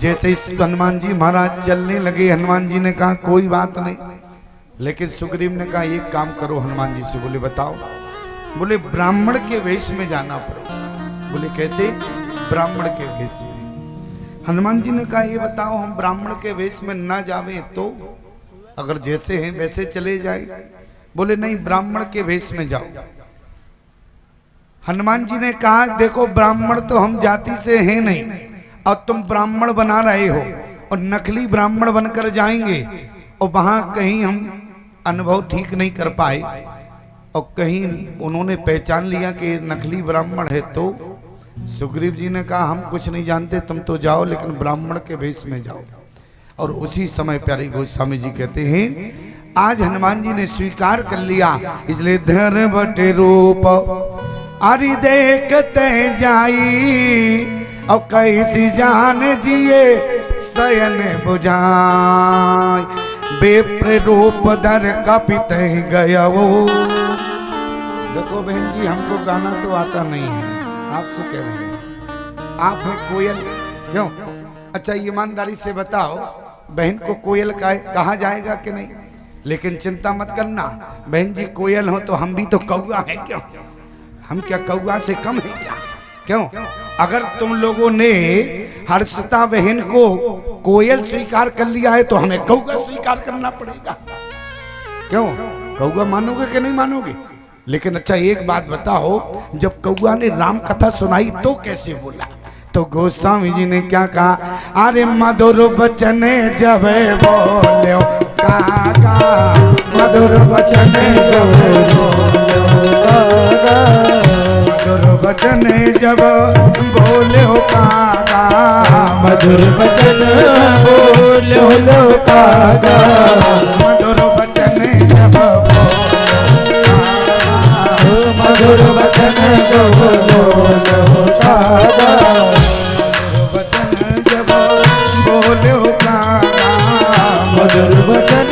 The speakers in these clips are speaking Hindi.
जैसे हनुमान जी महाराज चलने लगे, हनुमान जी ने कहा कोई बात नहीं, लेकिन सुग्रीव ने कहा एक काम करो हनुमान जी से। बोले बताओ। बोले ब्राह्मण के वेश में जाना पड़ेगा। बोले कैसे? ब्राह्मण के वेश में। हनुमान जी ने कहा ये बताओ हम ब्राह्मण के वेश में ना जावे तो? अगर जैसे हैं वैसे चले जाए। बोले नहीं, ब्राह्मण के वेश में जाओ। हनुमान जी ने कहा देखो ब्राह्मण तो हम जाति से हैं नहीं, और तुम ब्राह्मण बना रहे हो और नकली ब्राह्मण बनकर जाएंगे, और वहां कहीं हम अनुभव ठीक नहीं कर पाए और कहीं उन्होंने पहचान लिया कि नकली ब्राह्मण है तो? सुग्रीव जी ने कहा हम कुछ नहीं जानते, तुम तो जाओ लेकिन ब्राह्मण के वेश में जाओ। और उसी समय प्यारे गोस्वामी जी कहते हैं आज हनुमान जी ने स्वीकार कर लिया, इसलिए धर बटे रूप अरि देखते जाई, और कैसी जान जिए शयन बुझाई, बेप्र रूप धर कपित गया वो। देखो बहन जी हमको गाना तो आता नहीं है, आपसे कह रहे हैं, आप हैं कोयल। क्यों? अच्छा ईमानदारी से बताओ बहन को कोयल कहा जाएगा कि नहीं? लेकिन चिंता मत करना बहन जी, कोयल हो तो हम भी तो कौआ हैं। क्यों? हम क्या कौआ से कम है क्या? क्यों? अगर तुम लोगों ने हर्षिता बहन को कोयल स्वीकार कर लिया है तो हमें कौआ स्वीकार करना पड़ेगा। क्यों? कौआ मानोगे कि नहीं मानोगे? लेकिन अच्छा एक बात बताओ, जब कौआ ने राम कथा सुनाई तो कैसे बोला? तो गोस्वामी जी ने क्या कहा? अरे मधुर वचन जब बोलो काका, मधुर वचन जब बोलो काका, मधुर वचन जब बोलो काका, मधुर वचन बोलो काका, मधुर वचन जब मधुर वचन जब बोलो काका, मधुर वचन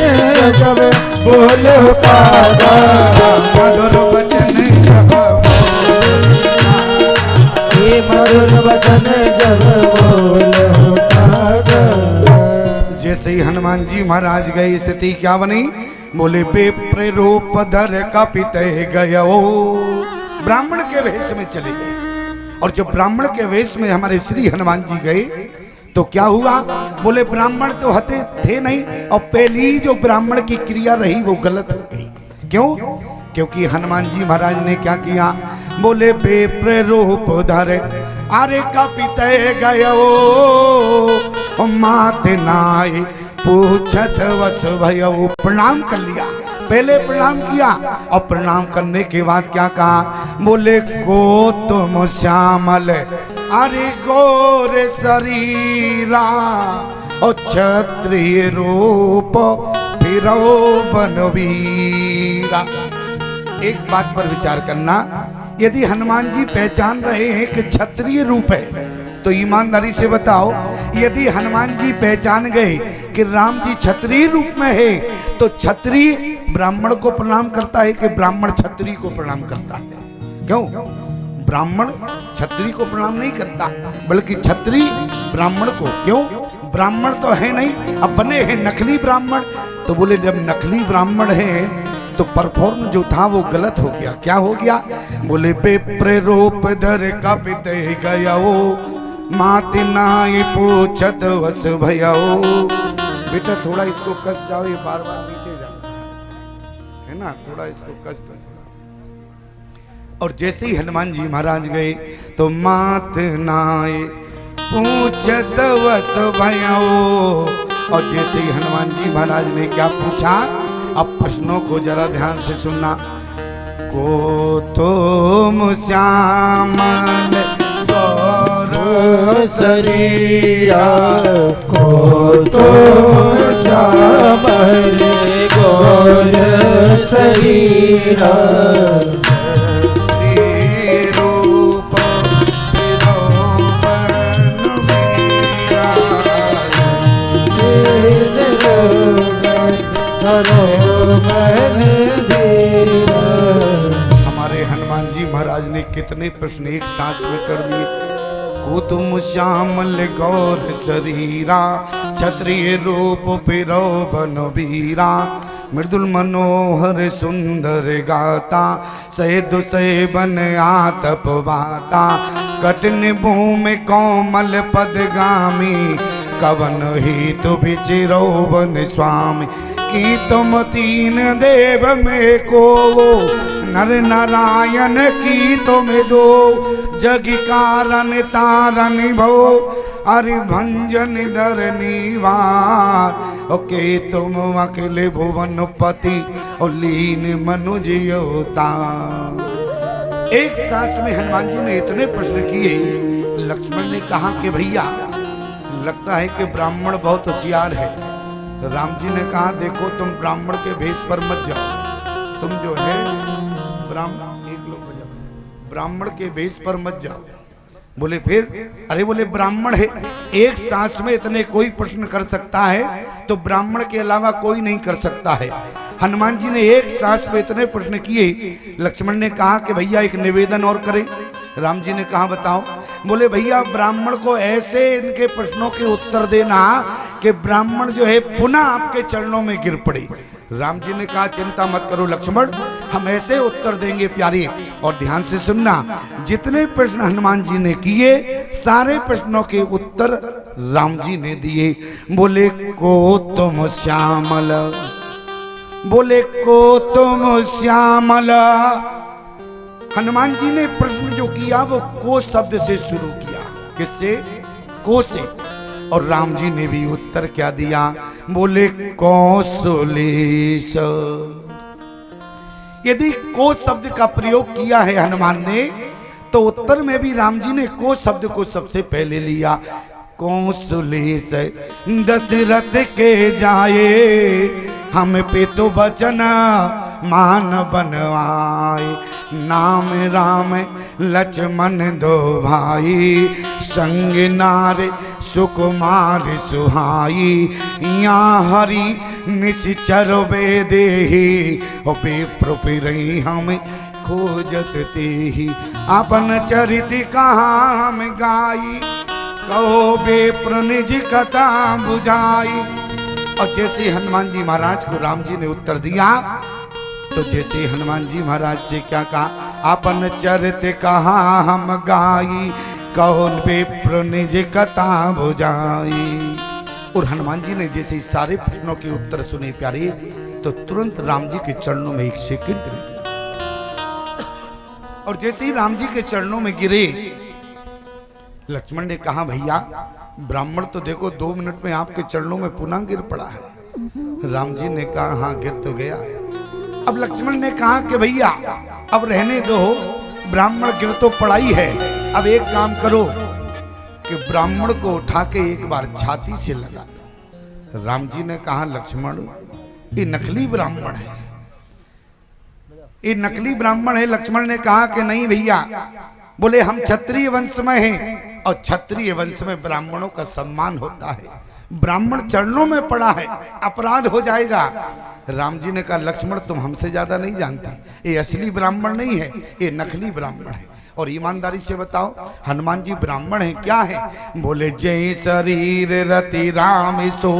जब बोलो काका, मधुर वचन जब ये मधुर वचन जब बोलो काका। जैसे ही हनुमान जी महाराज गए स्थिति क्या बनी? बोले बेप्र रूप धर कपित गयो, ब्राह्मण के वेश में चले गए। और जब ब्राह्मण के वेश में हमारे श्री हनुमान जी गए तो क्या हुआ? बोले ब्राह्मण तो हते थे नहीं, और पहली जो ब्राह्मण की क्रिया रही वो गलत हो गई। क्यों? क्योंकि हनुमान जी महाराज ने क्या किया? बोले बेप्र रूप धर अरे कपित गयो, मात नाय पूछत वस भयो, प्रणाम कर लिया। पहले प्रणाम किया और प्रणाम करने के बाद क्या कहा? बोले को तुम श्यामल अरे गोर शरीरा, और क्षत्रिय रूप फिरो बनवीरा। एक बात पर विचार करना, यदि हनुमान जी पहचान रहे हैं कि क्षत्रिय रूप है तो ईमानदारी से बताओ, यदि हनुमान जी पहचान गए कि राम जी क्षत्रिय रूप में है तो क्षत्रिय ब्राह्मण को प्रणाम करता है कि ब्राह्मण क्षत्रिय को प्रणाम करता है? क्यों? ब्राह्मण क्षत्रिय को प्रणाम नहीं करता, बल्कि क्षत्रिय ब्राह्मण को। क्यों? ब्राह्मण तो है नहीं, अब बने हैं नकली ब्राह्मण। तो बोले जब नकली ब्राह्मण है तो परफॉर्म जो था वो गलत हो गया। क्या हो गया? बोले बेप्र रूप धर कपित गयो, माति नाय पूछत वस भयो। बेटा थोड़ा इसको कस जाओ, ये बार बार नीचे जाता है ना, थोड़ा इसको कस दो थोड़ा। और जैसे ही हनुमान जी महाराज गए तो मात नाय पूछत वस भयो, और जैसे ही हनुमान जी महाराज ने क्या पूछा? अब प्रश्नों को जरा ध्यान से सुनना। को तुम श्यामल गौर शरीरा, को तुम श्यामल गौर शरीरा, रूप हमारे हनुमान जी महाराज ने कितने प्रश्न एक सांस में कर दिए। तुम श्यामल गौर शरीरा, क्षत्रिय रूप पिरो बनवीरा, मृदुल मनोहर सुंदर गाता, सेदु सेवन आतपवाता, कठिन भूमि कोमल पदगामी, कवन ही तु विचिरो वन स्वामी। कि तुम तीन देव में को, नर नारायण की तुम दो, जग कारण तारन भो, अरि भंजन दर निवार। ओके तुम अकेले भुवन पति, और लीन मनुज अवतार। एक सांस में हनुमान जी ने इतने प्रश्न किए। लक्ष्मण ने कहा कि भैया लगता है कि ब्राह्मण बहुत होशियार है। राम जी ने कहा देखो तुम ब्राह्मण के भेष पर मत जाओ, तुम जो है ब्राह्मण के भेष पर मत जाओ। बोले फिर? अरे बोले ब्राह्मण है, एक सांस में इतने कोई प्रश्न कर सकता है तो ब्राह्मण के अलावा कोई नहीं कर सकता है। हनुमान जी ने एक सांस में इतने प्रश्न किए। लक्ष्मण ने कहा कि भैया एक निवेदन और करें। राम जी ने कहा बताओ। बोले भैया ब्राह्मण को ऐसे इनके प्रश्नों के उत्तर देना कि ब्राह्मण जो है पुनः आपके चरणों में गिर पड़े। राम जी ने कहा चिंता मत करो लक्ष्मण, हम ऐसे उत्तर देंगे प्यारे। और ध्यान से सुनना, जितने प्रश्न हनुमान जी ने किए सारे प्रश्नों के उत्तर राम जी ने दिए। बोले को तुम श्यामल, बोले को तुम श्यामल। हनुमान जी ने प्रश्न जो किया वो को शब्द से शुरू किया। किससे? को से। और राम जी ने भी उत्तर क्या दिया? बोले कौशलेश। यदि को शब्द का प्रयोग किया है हनुमान ने तो उत्तर में भी राम जी ने को शब्द को सबसे पहले लिया। कौशलेश दशरथ के जाए, हम पे तो बचन मान बनवाए। नाम राम लक्ष्मण दो भाई, संग नारे सुकुमार सुहाई। यहाँ हरि निश्चर बेदेही, बेप्रपि हम खोजत तेहि। अपन चरित कहाँ हम गाई, कहो बेप्र निज कथा बुझाई। और जैसे हनुमान जी महाराज को राम जी ने उत्तर दिया तो जैसे हनुमान जी महाराज से क्या कहा? अपन चरित कहा हम गाई, कहो बेप्र निज कथा बुझाई। और हनुमान जी ने जैसे सारे प्रश्नों के उत्तर सुने प्यारे तो तुरंत राम जी के चरणों में एक सेकंड में गिरे। और जैसे ही राम जी के चरणों में गिरे, लक्ष्मण ने कहा भैया ब्राह्मण तो देखो 2 मिनट में आपके चरणों में पुनः गिर पड़ा है। राम जी ने कहा हाँ गिर तो गया है। अब लक्ष्मण ने कहा कि भैया अब रहने दो, ब्राह्मण गिर तो पड़ा ही है। अब एक काम करो कि ब्राह्मण को उठा के एक बार छाती से लगा दो। राम जी ने कहा लक्ष्मण ये नकली ब्राह्मण है, ये नकली ब्राह्मण है। लक्ष्मण ने कहा कि नहीं भैया, बोले हम क्षत्रिय वंश में हैं और क्षत्रिय वंश में ब्राह्मणों का सम्मान होता है। ब्राह्मण चरणों में पड़ा है, अपराध हो जाएगा। राम जी ने कहा लक्ष्मण तुम हमसे ज्यादा नहीं जानते, ये असली ब्राह्मण नहीं है, ये नकली ब्राह्मण है। और ईमानदारी से बताओ हनुमान जी ब्राह्मण हैं क्या है? बोले जय शरीर रति राम सो,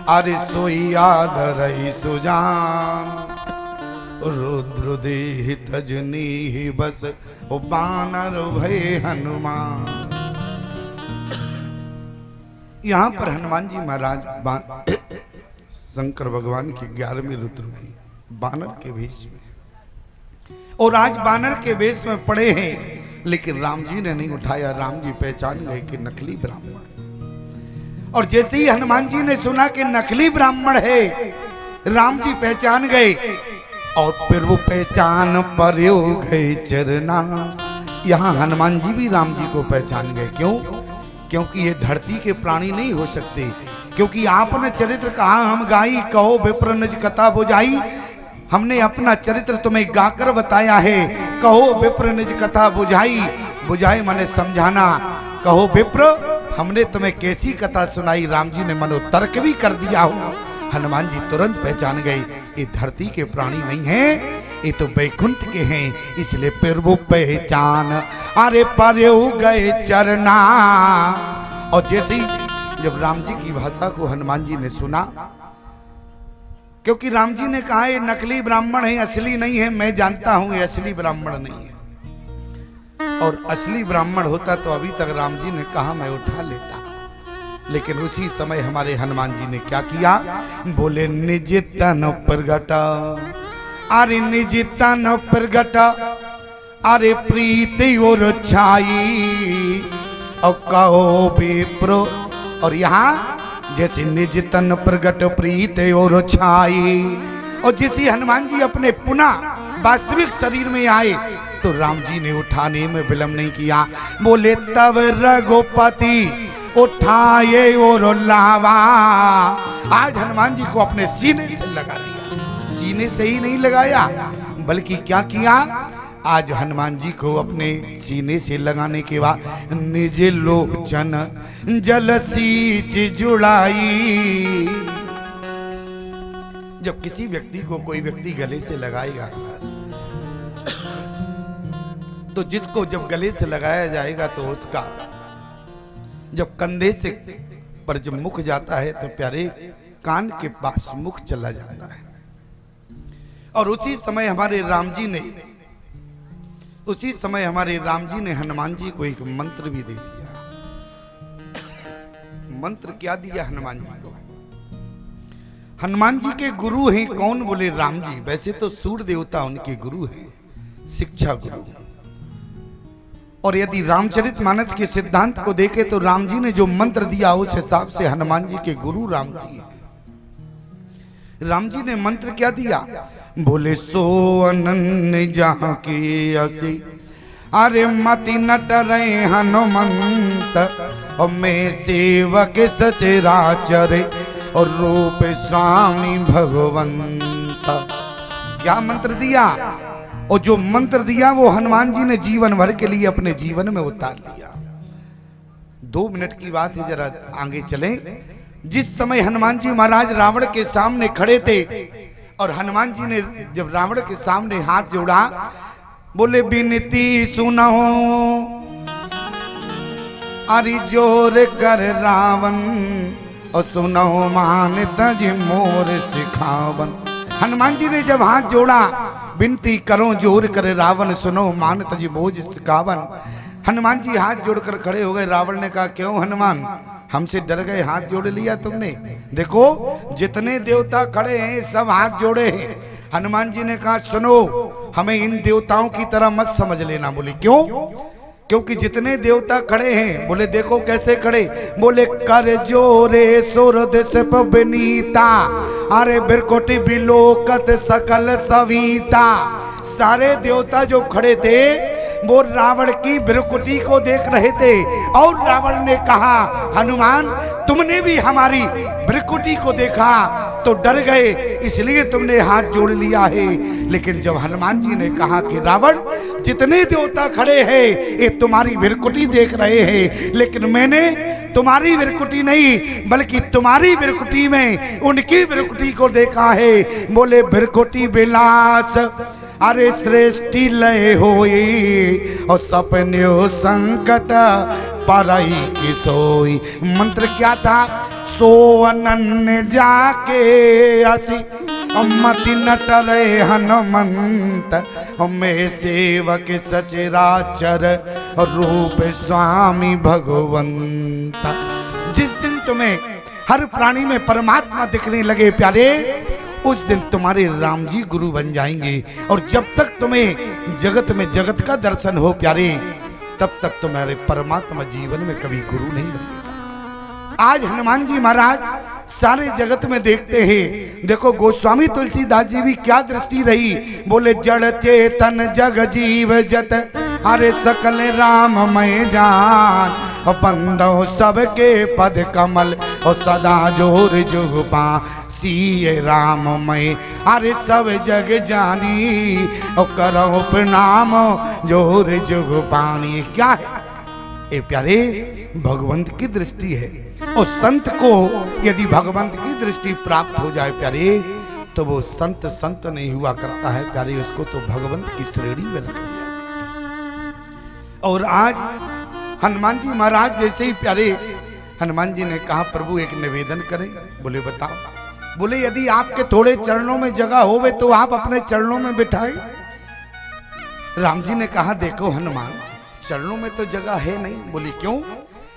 अरे सोई आदर सुजान। रुद्र देह तजनी बस ओ बानर भय हनुमान। यहाँ पर हनुमान जी महाराज शंकर भगवान की 11वीं रुद्र में बानर के वेश में, और आज बानर के वेश में पड़े हैं। लेकिन राम जी ने नहीं उठाया। राम जी पहचान गए कि नकली ब्राह्मण। और जैसे ही हनुमान जी ने सुना कि नकली ब्राह्मण है, राम जी पहचान गए और फिर वो पहचान पर हो गए चरना। यहाँ हनुमान जी भी राम जी को पहचान गए। क्यों? क्योंकि ये धरती के प्राणी नहीं हो सकते, क्योंकि आपने चरित्र कहा हम गाई, कहो विप्र निज कथा बुझाई। हमने अपना चरित्र तुम्हें गाकर बताया है, कहो विप्र निज कथा बुझाई। बुझाई माने समझाना। कहो विप्र हमने तुम्हें कैसी कथा सुनाई। राम जी ने मनो तर्क भी कर दिया हो। हनुमान जी तुरंत पहचान गए ये धरती के प्राणी नहीं है, ये तो बैकुंठ के हैं, इसलिए प्रभु पहचान। अरे परयु गए चरना। और जैसे ही जब राम जी की भाषा को हनुमान जी ने सुना, क्योंकि राम जी ने कहा ये नकली ब्राह्मण है, असली नहीं है, मैं जानता हूं ये असली ब्राह्मण नहीं है। और असली ब्राह्मण होता तो अभी तक राम जी ने कहा मैं उठा लेता। लेकिन उसी समय हमारे हनुमान जी ने क्या किया, बोले निज तन प्रगट। अरे निज तन प्रगट, अरे प्रीति और छाई और कहो विप्रो। और यहाँ जैसे निज तन प्रगट प्रीति और छाई, और जैसे हनुमान जी अपने पुनः वास्तविक शरीर में आए तो राम जी ने उठाने में विलंब नहीं किया। बोले तब रघुपति उठाए और लावा। आज हनुमान जी को अपने सीने से लगा लिया। सीने से ही नहीं लगाया, बल्कि क्या किया, आज हनुमान जी को अपने सीने से लगाने के बाद निज लोचन जल सींच जुड़ाई। जब किसी व्यक्ति को कोई व्यक्ति गले से लगाएगा तो जिसको जब गले से लगाया जाएगा तो उसका जब कंधे से पर जब मुख जाता है तो प्यारे कान के पास मुख चला जाता है। और उसी समय हमारे राम जी ने हनुमान जी को एक मंत्र भी दे दिया। मंत्र क्या दिया हनुमान जी को? हनुमान जी के गुरु हैं कौन? बोले राम जी। वैसे तो सूर्य देवता उनके गुरु हैं, शिक्षा गुरु। और यदि रामचरितमानस के सिद्धांत को देखें तो राम जी ने जो मंत्र दिया उस हिसाब से हनुमान जी के गुरु राम जी हैं। राम जी ने मंत्र क्या दिया? बोले सो अनन्य जहां की असी, अरे मति नट रहे हनुमंत, और मैं सेवक सचराचर और रूप स्वामी भगवंत। क्या मंत्र दिया? और जो मंत्र दिया वो हनुमान जी ने जीवन भर के लिए अपने जीवन में उतार लिया। 2 मिनट की बात है, जरा आगे चलें। जिस समय हनुमान जी महाराज रावण के सामने खड़े थे और हनुमान जी ने जब रावण के सामने हाथ जोड़ा, बोले विनती सुनो अरि जोर कर रावण, और सुनो मान तज मोर सिखावन। हनुमान जी ने जब हाथ जोड़ा, विनती करो जोर करे रावण, सुनो मान तज मोर सिखावन। हनुमान जी हाथ जोड़कर खड़े हो गए। रावण ने कहा क्यों हनुमान, हमसे डर गए, हाथ जोड़ लिया तुमने? देखो जितने देवता खड़े हैं सब हाथ जोड़े हैं। हनुमान जी ने कहा सुनो, हमें इन देवताओं की तरह मत समझ लेना। बोले क्यों? क्योंकि जितने देवता खड़े हैं, बोले देखो कैसे खड़े, बोले कर जोरे सुर दिस पवनीता, अरे बिरकोटि बिलोकत सकल सविता। सारे देवता जो खड़े थे वो रावण की बिरकुटी को देख रहे थे। और रावण ने कहा हनुमान तुमने भी हमारी बिरकुटी को देखा तो डर गए, इसलिए तुमने हाथ जोड़ लिया है। लेकिन जब हनुमान जी ने कहा कि रावण जितने देवता खड़े हैं ये तुम्हारी बिरकुटी देख रहे हैं, लेकिन मैंने तुम्हारी बिरकुटी नहीं बल्कि तुम्हारी बिरकुटी में उनकी बिरकुटी को देखा है। बोले बिरकुटी विलास, अरे सृष्टि लय होई, और सपन्यो संकट परई की सोई। मंत्र क्या था? सो अनन्य जाके असी, मति नटरे हनुमंत, मैं सेवक सचराचर रूप स्वामी भगवंत। जिस दिन तुम्हें हर प्राणी में परमात्मा दिखने लगे प्यारे, उस दिन तुम्हारे राम जी गुरु बन जाएंगे। और जब तक तुम्हें जगत में जगत का दर्शन हो प्यारे, तब तक तुम्हारे परमात्मा जीवन में कभी गुरु नहीं बनेगा। आज हनुमान जी महाराज सारे जगत में देखते हैं। देखो गोस्वामी तुलसीदास जी भी क्या दृष्टि रही। बोले जड़ चेतन जग जीव जत, अरे सकल राममय जान, बंदो सबके पद कमल, और सदा जोर जुगपा सीए राममय, अरे सब जग जानी, और करो प्रणाम जोर जुग पानी। क्या है ये प्यारे? भगवंत की दृष्टि है। और संत को यदि भगवंत की दृष्टि प्राप्त हो जाए प्यारे, तो वो संत संत नहीं हुआ करता है प्यारे, उसको तो भगवंत की श्रेणी में रख दिया। और आज हनुमान जी महाराज जैसे ही प्यारे, हनुमान जी ने कहा प्रभु एक निवेदन करें। बोले बताओ। बोले यदि आपके थोड़े चरणों में जगह होवे तो आप अपने चरणों में बिठाए। राम जी ने कहा देखो हनुमान, चरणों में तो जगह है नहीं। बोले क्यों?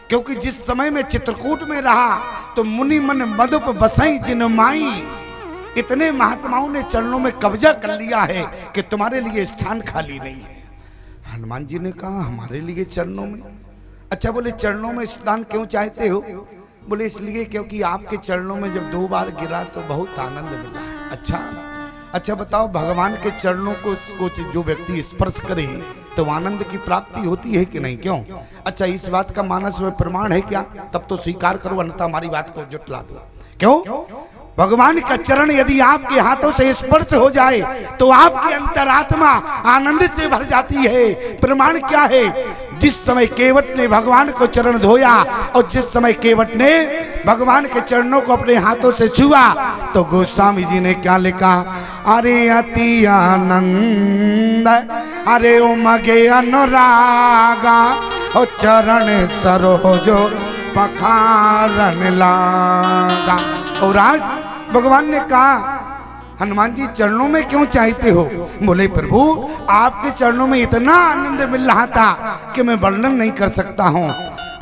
क्योंकि जिस समय में चित्रकूट में रहा तो मुनि मन मधुप बसई जिन माई, इतने महात्माओं ने चरणों में कब्जा कर लिया है कि तुम्हारे लिए स्थान खाली नहीं है। हनुमान जी ने कहा हमारे लिए चरणों में? अच्छा बोले चरणों में स्थान क्यों चाहते हो? बोले इसलिए क्योंकि आपके चरणों में जब 2 बार गिरा तो बहुत आनंद मिला। अच्छा बताओ, भगवान के चरणों को जो व्यक्ति स्पर्श करे तो आनंद की प्राप्ति होती है कि नहीं? क्यों? अच्छा इस बात का मानस में प्रमाण है क्या? तब तो स्वीकार करो, अन्यथा हमारी बात को जुटला दो। क्यों? भगवान का चरण यदि आपके हाथों से स्पर्श हो जाए तो आपकी अंतरात्मा आनंद से भर जाती है। प्रमाण क्या है? जिस समय केवट ने भगवान को चरण धोया और जिस समय केवट ने भगवान के चरणों को अपने हाथों से छुआ तो गोस्वामी जी ने क्या लिखा? अरे अति आनंद, अरे उमगे अनुरागा, और चरण सरोजो पखारन लागा। और आज भगवान ने कहा हनुमान जी चरणों में क्यों चाहते हो? बोले प्रभु आपके चरणों में इतना आनंद मिल रहा था कि मैं वर्णन नहीं कर सकता हूँ।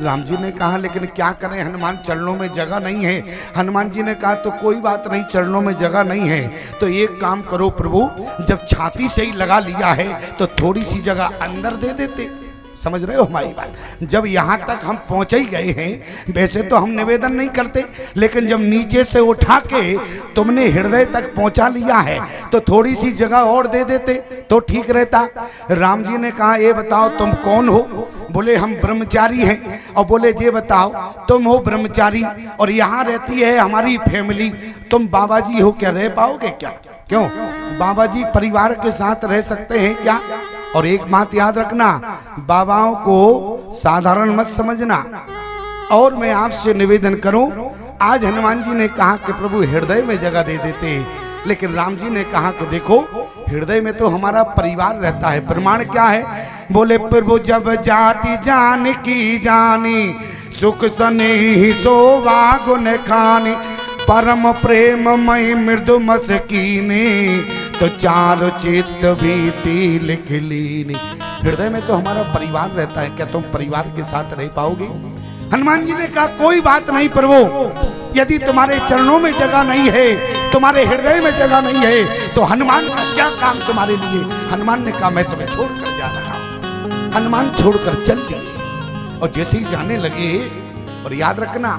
राम जी ने कहा लेकिन क्या करें हनुमान, चरणों में जगह नहीं है। हनुमान जी ने कहा तो कोई बात नहीं, चरणों में जगह नहीं है तो एक काम करो प्रभु, जब छाती से ही लगा लिया है तो थोड़ी सी जगह अंदर दे देते। समझ रहे हो हमारी बात? जब यहाँ तक हम पहुँच ही गए हैं, वैसे तो हम निवेदन नहीं करते, लेकिन जब नीचे से उठा के तुमने हृदय तक पहुँचा लिया है तो थोड़ी सी जगह और दे देते तो ठीक रहता। राम जी ने कहा ये बताओ तुम कौन हो? बोले हम ब्रह्मचारी हैं। और बोले ये बताओ तुम हो ब्रह्मचारी और यहाँ रहती है हमारी फैमिली, तुम बाबा जी हो, क्या रह पाओगे क्या? क्यों? बाबा जी परिवार के साथ रह सकते हैं क्या? और एक बात याद रखना, बाबाओं को साधारण मत समझना। और मैं आपसे निवेदन करूं, आज हनुमान जी ने कहा कि प्रभु हृदय में जगह दे देते, लेकिन राम जी ने कहा कि देखो हृदय में तो हमारा परिवार रहता है। प्रमाण क्या है? बोले प्रभु जब जाति जान की जानी, सुख सने सोवा गुण खानी, परम प्रेम मई मृदु मस्कीने, तो चार चित्त भीति लिख लीनी। हृदय में तो हमारा परिवार रहता है, क्या तुम परिवार के साथ रह पाओगे? हनुमान जी ने कहा कोई बात नहीं प्रभु, यदि तुम्हारे चरणों में जगह नहीं है, तुम्हारे हृदय में जगह नहीं है तो हनुमान का क्या काम तुम्हारे लिए? हनुमान ने कहा मैं तुम्हें छोड़कर जा रहा हूं। हनुमान छोड़कर चल दिए और जैसे ही जाने लगे, और याद रखना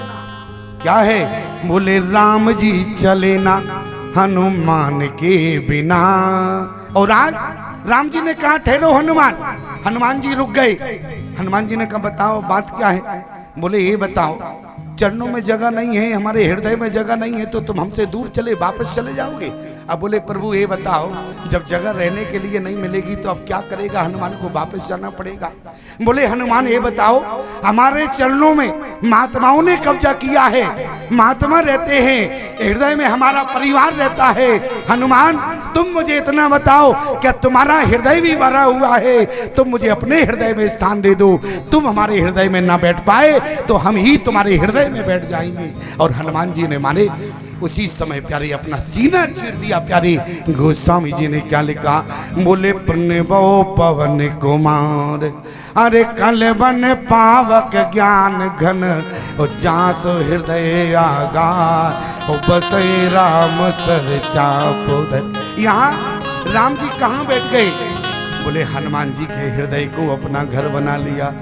क्या है? बोले राम जी चले ना हनुमान के बिना। और आज राम जी ने कहा ठहरो हनुमान। हनुमान जी रुक गए। हनुमान जी ने कहा बताओ बात क्या है? बोले ये बताओ चरणों में जगह नहीं है, हमारे हृदय में जगह नहीं है तो तुम हमसे दूर चले वापस चले जाओगे? अब बोले प्रभु ये बताओ जब जगह रहने के लिए नहीं मिलेगी तो अब क्या करेगा? हनुमान को वापस जाना पड़ेगा। बोले हनुमान ये बताओ हमारे चरणों में महात्माओं ने कब्जा किया है, महात्मा रहते हैं, हृदय में हमारा परिवार रहता है। हनुमान तुम मुझे इतना बताओ क्या तुम्हारा हृदय भी भरा हुआ है? तुम मुझे अपने हृदय में स्थान दे दो। तुम हमारे हृदय में ना बैठ पाए तो हम ही तुम्हारे हृदय में बैठ जाएंगे। और हनुमान जी ने माने उसी समय प्यारे अपना सीना चीर दिया। प्यारे गोस्वामी जी ने क्या लिखा? बोले प्रणवो पवन कुमार, अरे कल बन पावक ज्ञान घन, और जास हृदय आगार, ओ बसे राम सर चापोदर। यहाँ राम जी कहाँ बैठ गए? बोले हनुमान जी के हृदय को अपना घर बना लिया।